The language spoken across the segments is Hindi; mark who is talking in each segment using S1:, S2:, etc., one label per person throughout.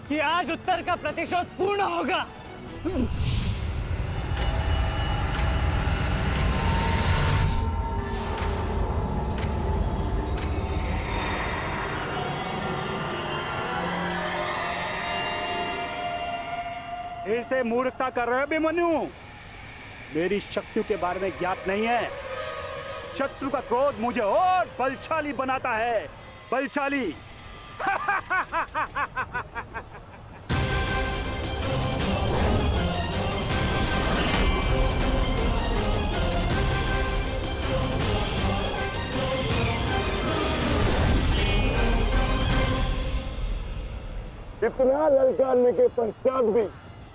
S1: कि आज उत्तर का प्रतिशोध पूर्ण होगा।
S2: फिर से मूर्खता कर रहे हो अभिमन्यु। मेरी शक्तियों के बारे में ज्ञात नहीं है। शत्रु का क्रोध मुझे और बलशाली बनाता है। बलशाली।
S3: इतना ललकारने के पश्चात भी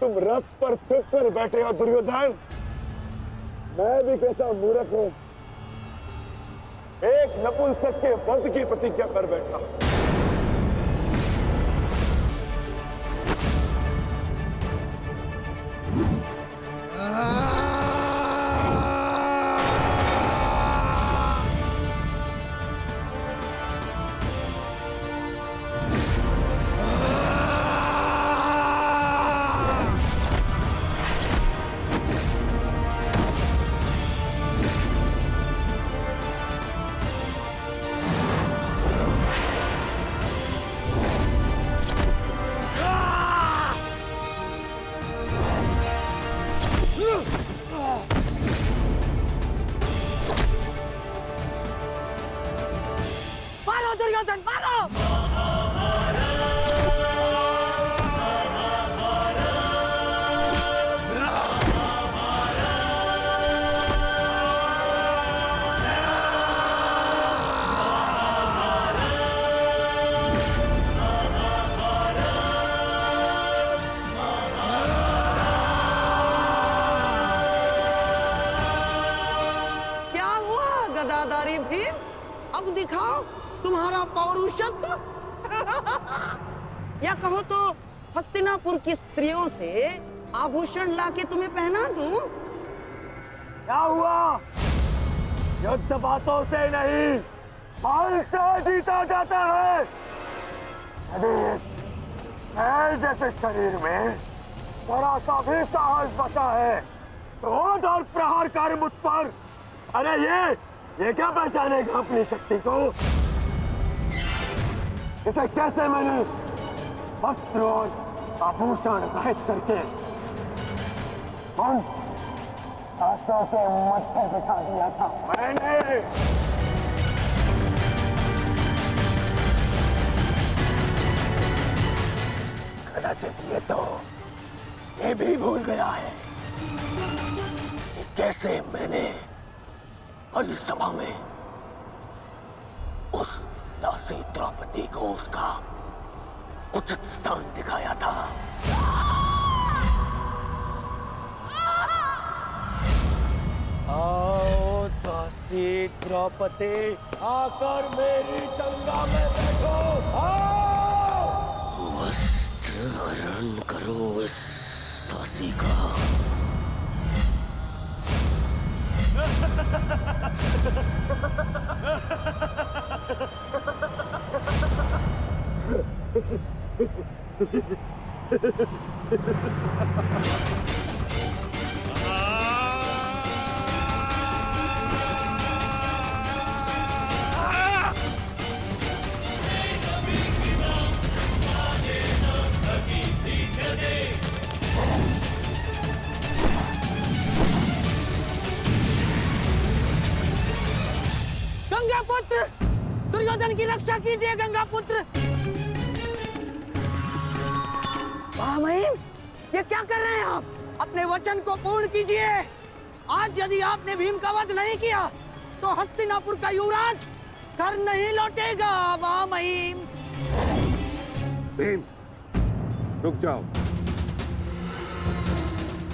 S3: तुम रथ पर छिप कर बैठे हो दुर्योधन। मैं भी कैसा मूर्ख हूं, एक नपुंसक के वध की प्रतिज्ञा कर बैठा।
S4: दुर्योधन मारो! क्या हुआ गदाधारी भीम? अब दिखाओ तुम्हारा पौरुषत्व। या कहो तो हस्तिनापुर की स्त्रियों से आभूषण लाके तुम्हें पहना दूं?
S3: क्या हुआ? युद्ध बातों से नहीं, बल से जीता जाता है। यदि इस जैसे शरीर में जरा सा भी साहस बचा है तो और प्रहार कर मुझ पर। अरे ये क्या पहचानेगा अपनी शक्ति को? इसे कैसे मैंने वस्त्र और आभूषण रहित करके उन शास्त्रों के मध्य बिठा दिया था मैंने। कदाचित ये भी भूल गया है कि कैसे मैंने बड़ी सभा में उस दासी द्रौपदी को उसका उचित स्थान दिखाया था। आओ दासी द्रौपदी, आकर मेरी गंगा में बैठो। आओ, वस्त्र हरण करो इस दासी का।
S4: गंगा पुत्र, दुर्योधन की रक्षा कीजिए गंगा पुत्र। महामहिम, ये क्या कर रहे हैं आप? अपने वचन को पूर्ण कीजिए। आज यदि आपने भीम का वध नहीं किया तो हस्तिनापुर का युवराज घर नहीं लौटेगा। महामहिम।
S5: भीम, रुक जाओ।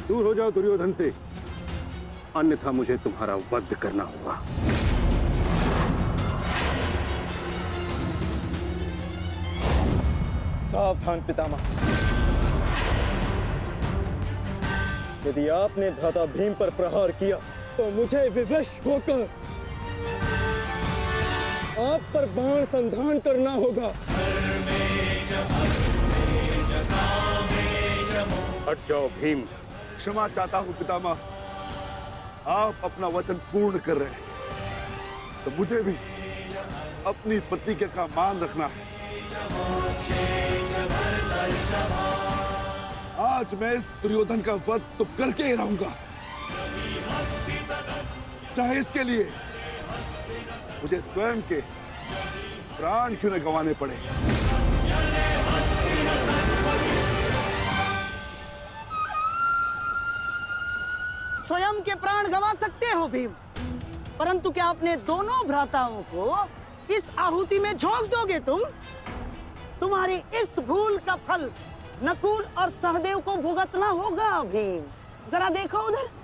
S5: दूर हो जाओ दुर्योधन से, अन्यथा मुझे तुम्हारा वध करना होगा।
S6: सावधान पितामह। यदि आपने भ्राता भीम पर प्रहार किया तो मुझे विवश होकर आप पर बाण संधान करना होगा।
S5: हट जाओ भीम।
S3: क्षमा चाहता हूं पितामह। आप अपना वचन पूर्ण कर रहे हैं तो मुझे भी अपनी प्रतिज्ञा का मान रखना है। आज मैं इस दुर्योधन का वध तो करके ही रहूंगा, चाहे इसके लिए मुझे स्वयं के प्राण क्यों न गंवाने पड़े।
S4: स्वयं के प्राण गंवा सकते हो भीम, परंतु क्या अपने दोनों भ्राताओं को इस आहुति में झोंक दोगे तुम? तुम्हारी इस भूल का फल नकुल और सहदेव को भुगतना होगा भीम। जरा देखो उधर।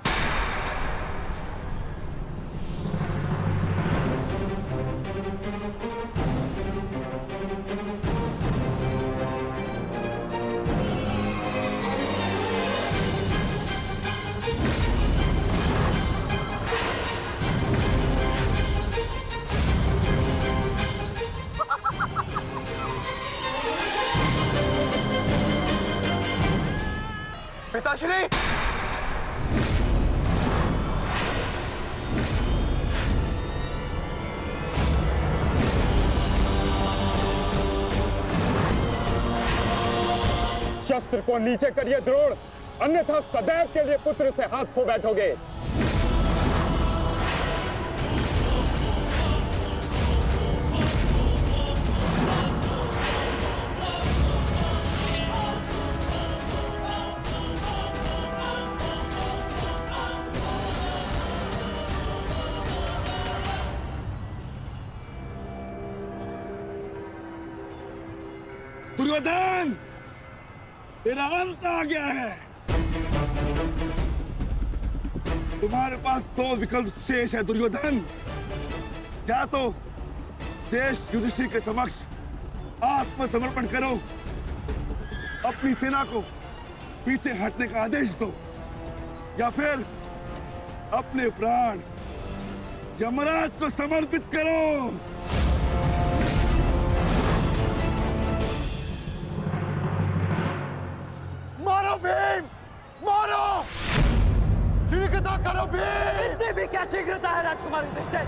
S6: पिताश्री,
S5: शस्त्र को नीचे करिए द्रोण, अन्यथा सदैव के लिए पुत्र से हाथ खो बैठोगे।
S3: दुर्योधन, तेरा अंत आ गया है। तुम्हारे पास दो विकल्प शेष है दुर्योधन। या तो देश युधिष्ठिर के समक्ष आत्मसमर्पण करो, अपनी सेना को पीछे हटने का आदेश दो, या फिर अपने प्राण यमराज को समर्पित करो।
S6: मारो भीम, मारो! शीघ्रता करो भीम!
S1: इतनी भी क्या शीघ्रता है राजकुमार युधिष्ठिर?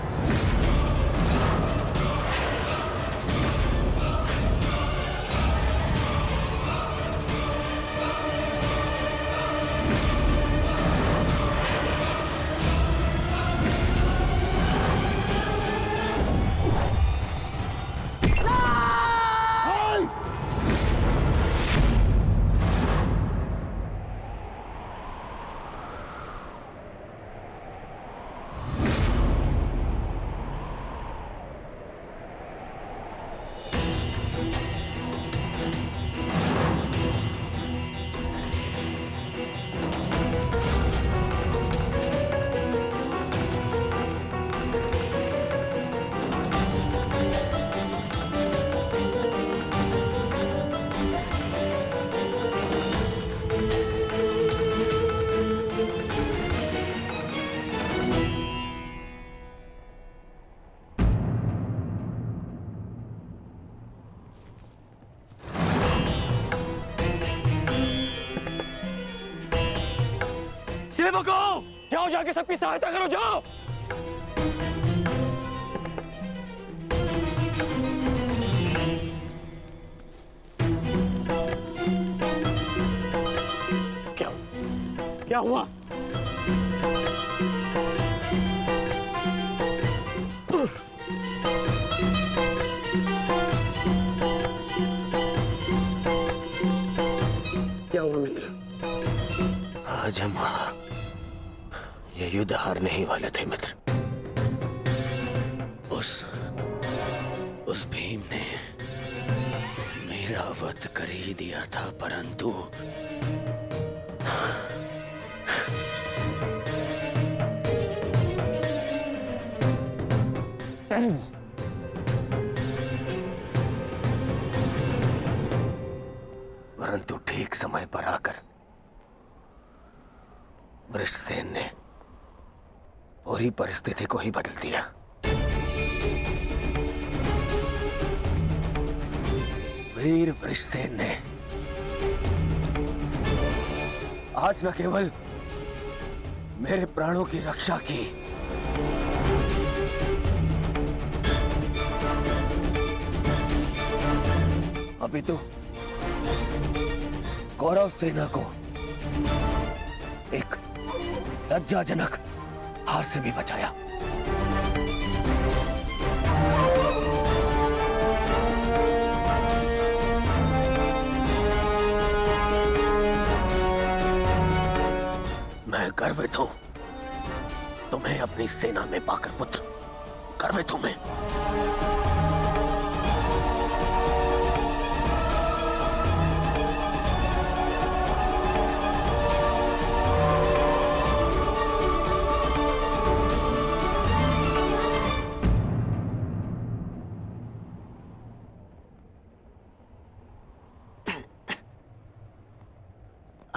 S6: सेवकों, जाओ जाके सबकी सहायता करो, जाओ! क्या हुआ? क्या हुआ मित्र?
S7: आज हम ये युद्ध हारने ही वाले थे मित्र। उस भीम ने मेरा वध कर ही दिया था, परंतु ठीक समय पर आकर वृषसेन ने पूरी परिस्थिति को ही बदल दिया। वीर वृषसेन ने
S3: आज न केवल मेरे प्राणों की रक्षा की, अभी तो कौरव सेना को एक लज्जाजनक हार से भी बचाया। मैं गर्वित हूं तुम्हें अपनी सेना में पाकर पुत्र, गर्वित हूं मैं।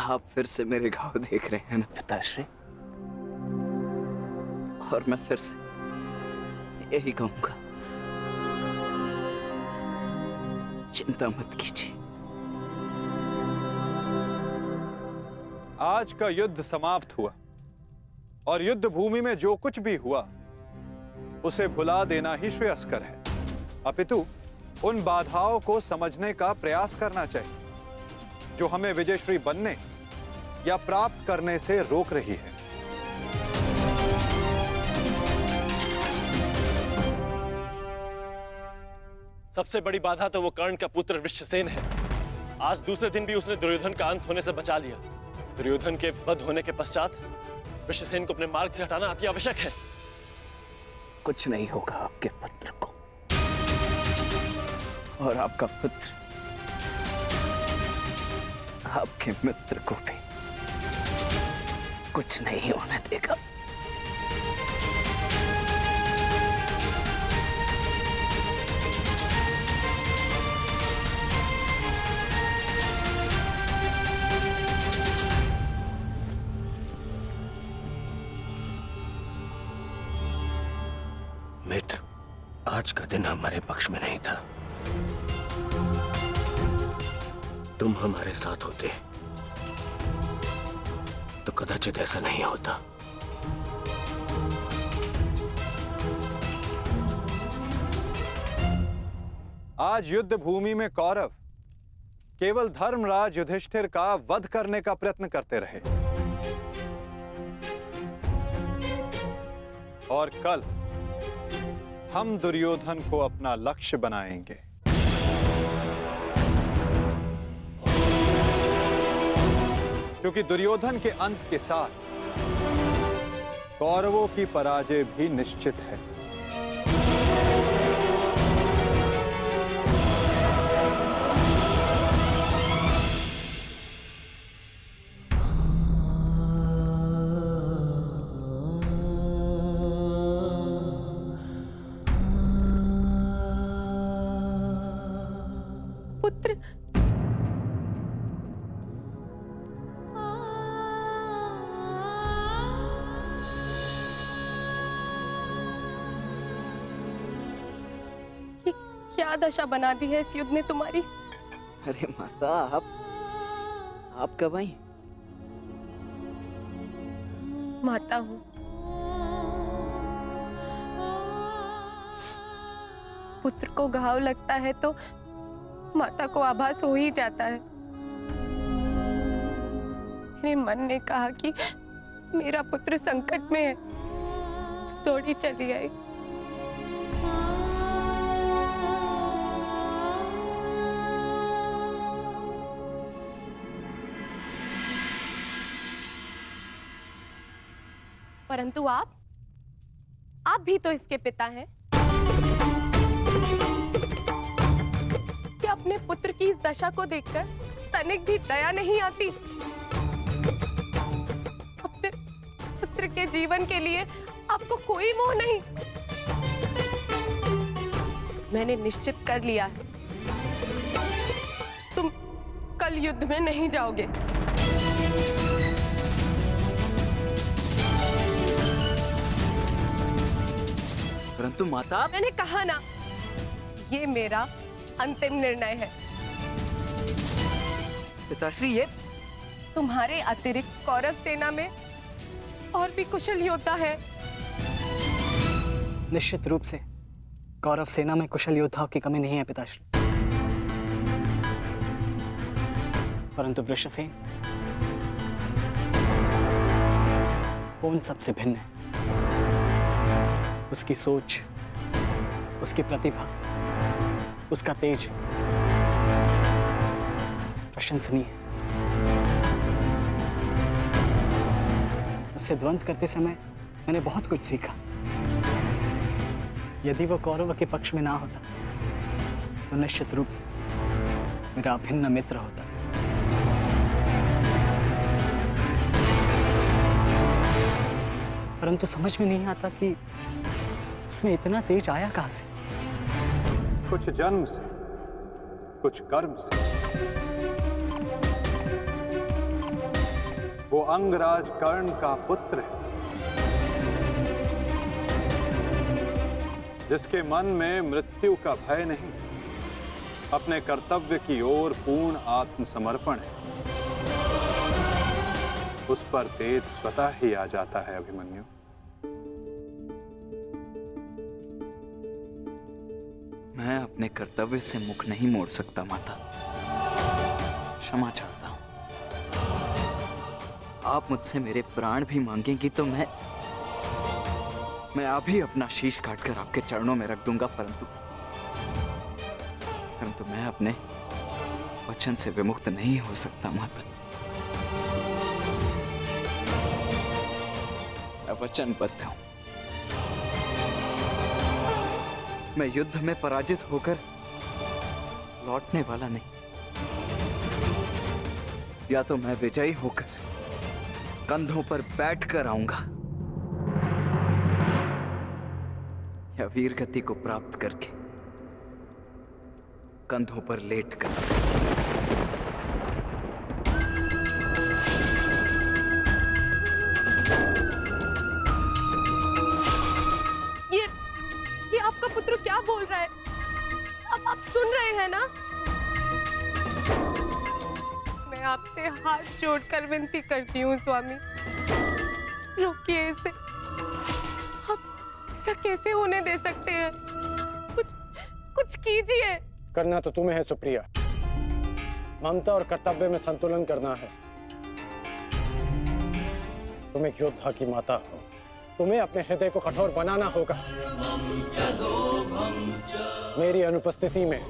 S8: आप फिर से मेरे घाव देख रहे हैं ना पिताश्री, और मैं फिर से यही कहूंगा, चिंता मत कीजिए।
S9: आज का युद्ध समाप्त हुआ और युद्ध भूमि में जो कुछ भी हुआ उसे भुला देना ही श्रेयस्कर है, अपितु उन बाधाओं को समझने का प्रयास करना चाहिए जो हमें विजयश्री बनने या प्राप्त करने से रोक रही है।
S10: सबसे बड़ी बाधा तो वो कर्ण का पुत्र वृषसेन है। आज दूसरे दिन भी उसने दुर्योधन का अंत होने से बचा लिया। दुर्योधन के वध होने के पश्चात वृषसेन को अपने मार्ग से हटाना अति आवश्यक है।
S8: कुछ नहीं होगा आपके पुत्र को, और आपका पुत्र आपके मित्र को भी कुछ नहीं होने देगा।
S7: मित्र, आज का दिन हमारे पक्ष में नहीं था। तुम हमारे साथ होते तो कदाचित ऐसा नहीं होता।
S9: आज युद्ध भूमि में कौरव केवल धर्मराज युधिष्ठिर का वध करने का प्रयत्न करते रहे, और कल हम दुर्योधन को अपना लक्ष्य बनाएंगे। क्योंकि दुर्योधन के अंत के साथ कौरवों की पराजय भी निश्चित है।
S11: पुत्र, क्या दशा बना दी है इस युद्ध ने तुम्हारी।
S8: अरे माता, आप कब आई?
S11: माता हूं। पुत्र को घाव लगता है तो माता को आभास हो ही जाता है। मेरे मन ने कहा कि मेरा पुत्र संकट में है, दौड़ी चली आई। परंतु आप भी तो इसके पिता हैं। क्या अपने पुत्र की इस दशा को देखकर तनिक भी दया नहीं आती? अपने पुत्र के जीवन के लिए आपको कोई मोह नहीं? मैंने निश्चित कर लिया है, तुम कल युद्ध में नहीं जाओगे।
S8: परंतु माता,
S11: मैंने कहा ना, ये मेरा अंतिम निर्णय है।
S8: पिताश्री, ये
S11: तुम्हारे अतिरिक्त कौरव सेना में और भी कुशल योद्धा है।
S8: निश्चित रूप से कौरव सेना में कुशल योद्धाओं की कमी नहीं है पिताश्री, परंतु वृषसेन वो उन सबसे भिन्न है। उसकी सोच, उसकी प्रतिभा, उसका तेज प्रशंसनीय है। उससे द्वंद्व करते समय मैंने बहुत कुछ सीखा। यदि वो कौरव के पक्ष में ना होता तो निश्चित रूप से मेरा अभिन्न मित्र होता। परंतु समझ में नहीं आता कि उसमें इतना तेज आया कहां से।
S9: कुछ जन्म से, कुछ कर्म से। वो अंगराज कर्ण का पुत्र है, जिसके मन में मृत्यु का भय नहीं, अपने कर्तव्य की ओर पूर्ण आत्मसमर्पण है। उस पर तेज स्वतः ही आ जाता है अभिमन्यु।
S12: मैं अपने कर्तव्य से मुख नहीं मोड़ सकता माता, क्षमा चाहता हूं। आप मुझसे मेरे प्राण भी मांगेंगी तो मैं अभी अपना शीश काटकर आपके चरणों में रख दूंगा, परंतु मैं अपने वचन से विमुक्त नहीं हो सकता माता। मैं वचनबद्ध हूं। मैं युद्ध में पराजित होकर लौटने वाला नहीं, या तो मैं विजयी होकर कंधों पर बैठकर आऊंगा, या वीर गति को प्राप्त करके कंधों पर लेटकर।
S11: ये आपका पुत्र क्या बोल रहा है? अब आप सुन रहे हैं ना? मैं आपसे हाथ जोड़कर विनती करती हूँ स्वामी, रोकिए इसे। ऐसा कैसे होने दे सकते हैं? कुछ कीजिए।
S5: करना तो तुम्हें है सुप्रिया, ममता और कर्तव्य में संतुलन करना है। तुम एक योद्धा की माता हो, तुम्हें अपने हृदय को कठोर बनाना होगा। मेरी अनुपस्थिति में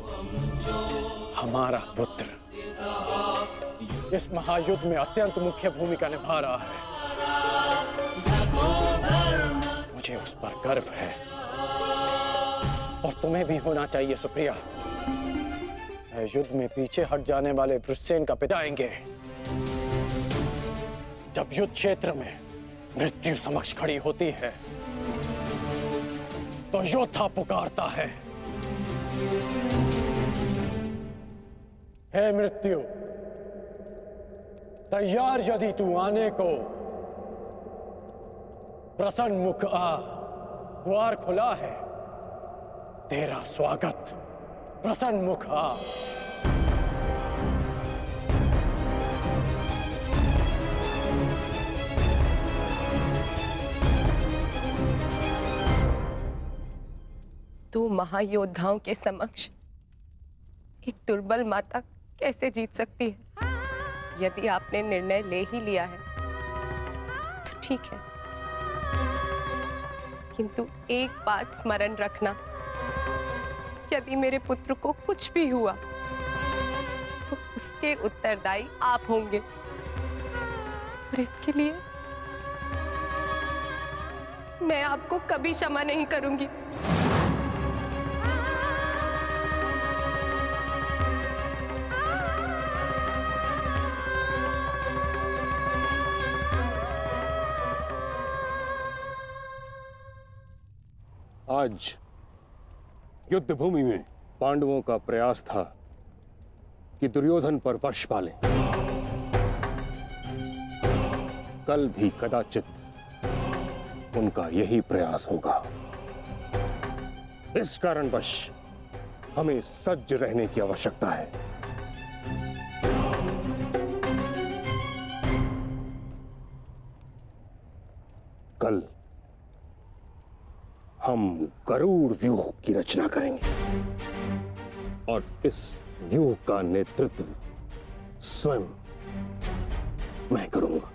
S5: हमारा पुत्र इस महायुद्ध में अत्यंत मुख्य भूमिका निभा रहा है। मुझे उस पर गर्व है और तुम्हें भी होना चाहिए सुप्रिया। युद्ध में पीछे हट जाने वाले वृषसेन का पिता आएंगे। जब युद्ध क्षेत्र में मृत्यु समक्ष खड़ी होती है तो योद्धा पुकारता है, हे मृत्यु, तैयार यदि तू आने को, प्रसन्न मुख आ, द्वार खुला है, तेरा स्वागत, प्रसन्न मुख आ।
S11: तू महायोद्धाओं के समक्ष एक दुर्बल माता कैसे जीत सकती है? यदि आपने निर्णय ले ही लिया है तो ठीक है, किंतु एक बात स्मरण रखना, यदि मेरे पुत्र को कुछ भी हुआ तो उसके उत्तरदायी आप होंगे, और इसके लिए मैं आपको कभी क्षमा नहीं करूंगी।
S13: आज युद्ध भूमि में पांडवों का प्रयास था कि दुर्योधन पर वश पालें। कल भी कदाचित उनका यही प्रयास होगा। इस कारणवश हमें सज्ज रहने की आवश्यकता है। कल हम गरुड़ व्यूह की रचना करेंगे और इस व्यूह का नेतृत्व स्वयं मैं करूंगा।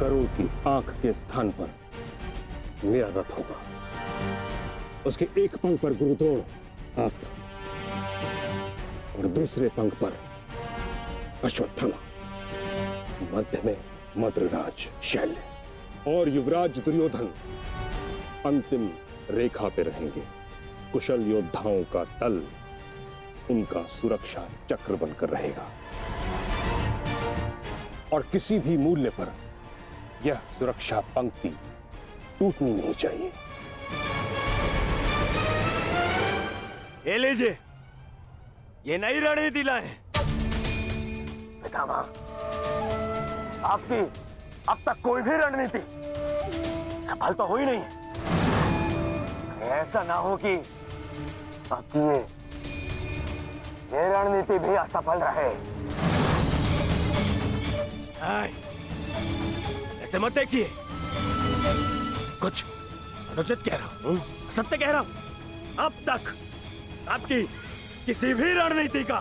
S13: गरुड़ की आंख के स्थान पर मेरा रथ होगा। उसके एक पंख पर गुरुद्रोण आप और दूसरे पंख पर अश्वत्थामा, मध्य में मद्रराज शैल्य और युवराज दुर्योधन अंतिम रेखा पे रहेंगे। कुशल योद्धाओं का दल उनका सुरक्षा चक्र बनकर रहेगा और किसी भी मूल्य पर यह सुरक्षा पंक्ति टूटनी नहीं चाहिए।
S3: ये लीजिए, ये नई रणनीति लाए। पितामह, आपकी अब तक कोई भी रणनीति सफल तो हुई नहीं। ऐसा ना हो कि आपकी ये रणनीति भी असफल रहे। ऐसे मत देखिए, कुछ अनुचित कह रहा हूं, सत्य कह रहा हूं। अब तक आपकी किसी भी रणनीति का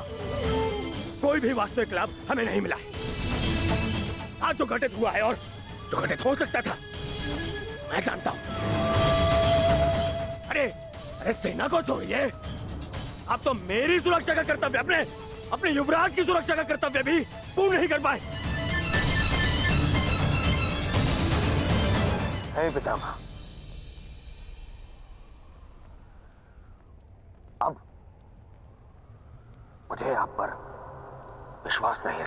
S3: कोई भी वास्तविक लाभ हमें नहीं मिला है। आज जो घटित हुआ है और जो घटित हो सकता था, मैं जानता हूं। अरे सेना को छोड़िए, आप तो मेरी सुरक्षा का कर्तव्य, अपने युवराज की सुरक्षा का कर्तव्य भी पूर्ण नहीं कर पाए। हे पितामह, अब मुझे आप पर विश्वास नहीं है।